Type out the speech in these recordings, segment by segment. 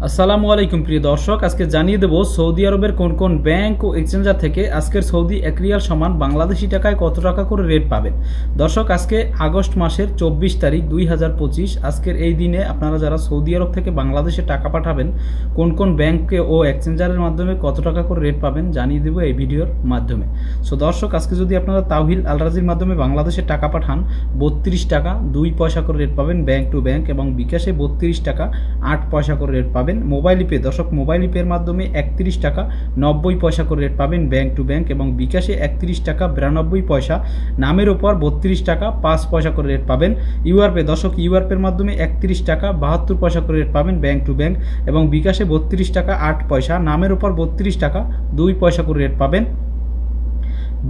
আসসালামু আলাইকুম প্রিয় দর্শক, আজকে জানিয়ে দেব সৌদি আরবের কোন কোন ব্যাংক ও এক্সচেঞ্জার থেকে আজকের সৌদি এক রিয়াল সমান বাংলাদেশি টাকায় কত টাকা করে রেট পাবেন। দর্শক, আজকে আগস্ট মাসের 24 তারিখ 2025। আজকের এই দিনে আপনারা যারা সৌদি আরব থেকে বাংলাদেশে টাকা পাঠাবেন কোন কোন ব্যাংকে ও এক্সচেঞ্জারের মাধ্যমে কত টাকা করে রেট পাবেন জানিয়ে দেব এই ভিডিওর মাধ্যমে। সো দর্শক, আজকে যদি আপনারা তাওহিল আল রাজির মাধ্যমে বাংলাদেশে টাকা পাঠান 32 টাকা 2 পয়সা করে রেট পাবেন ব্যাংক টু ব্যাংক, এবং বিকাশে 32 টাকা 8 পয়সা করে রেট পাবেন। মোবাইল পে দর্শক, মোবাইল পের মাধ্যমে 31 টাকা 90 পয়সা করে রেট পাবেন ব্যাংক টু ব্যাংক, এবং বিকাশে 31 টাকা 92 পয়সা, নামের ওপর 32 টাকা 5 পয়সা করে রেট পাবেন। ইউআর পে দর্শক, ইউআর পের মাধ্যমে 31 টাকা 72 পয়সা করে রেট পাবেন ব্যাংক টু ব্যাংক, এবং বিকাশে 32 টাকা 8 পয়সা, নামের ওপর 32 টাকা 2 পয়সা করে রেট পাবেন।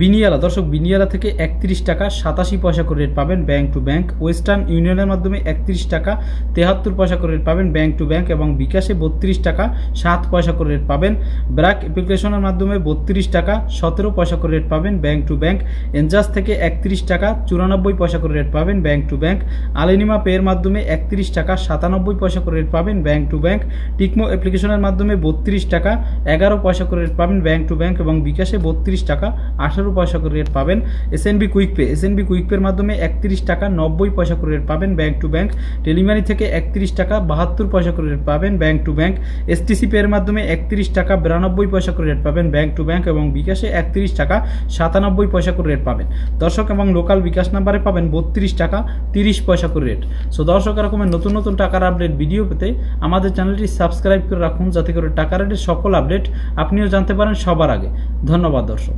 বিনিয়ালা দর্শক, বিনিয়ালা থেকে 31 টাকা 87 পয়সা করে রেট পাবেন ব্যাংক টু ব্যাংক। ওয়েস্টার্ন ইউনিয়নের মাধ্যমে 31 টাকা 73 পয়সা করে রেট পাবেন ব্যাংক টু ব্যাংক, এবং বিকাশে 32 টাকা 7 পয়সা করে রেট পাবেন। ব্র্যাক অ্যাপ্লিকেশনের মাধ্যমে 32 টাকা 17 পয়সা করে রেট পাবেন ব্যাংক টু ব্যাংক। এনজাস থেকে 31 টাকা 94 পয়সা করে রেট পাবেন ব্যাংক টু ব্যাংক। আলিনিমা পের মাধ্যমে 31 টাকা 97 পয়সা করে রেট পাবেন ব্যাংক টু ব্যাংক। টিকমো অ্যাপ্লিকেশনের মাধ্যমে 32 টাকা 11 পয়সা করে রেট পাবেন ব্যাংক টু ব্যাংক, এবং বিকাশে 32 টাকা 18 পয়সা করে রেট পাবেন। SNB quick pay, SNB quick পের মাধ্যমে 31 টাকা 90 পয়সা করে রেট পাবেন ব্যাংক টু ব্যাংক। টেলিমানি থেকে 31 টাকা 72 পয়সা করে রেট পাবেন ব্যাংক টু ব্যাংক। এসটিসি পের মাধ্যমে 31 টাকা 92 পয়সা করে রেট পাবেন ব্যাংক টু ব্যাংক, এবং বিকাশে 31 টাকা 97 পয়সা করে রেট পাবেন দর্শক, এবং লোকাল বিকাশ নাম্বারে পাবেন 32 টাকা 30 পয়সা করে রেট। সো দর্শক, এরকমের নতুন নতুন টাকার আপডেট ভিডিও পেতে আমাদের চ্যানেলটি সাবস্ক্রাইব করে রাখুন, যাতে করে টাকা রেটের সকল আপডেট আপনিও জানতে পারেন সবার আগে। ধন্যবাদ দর্শক।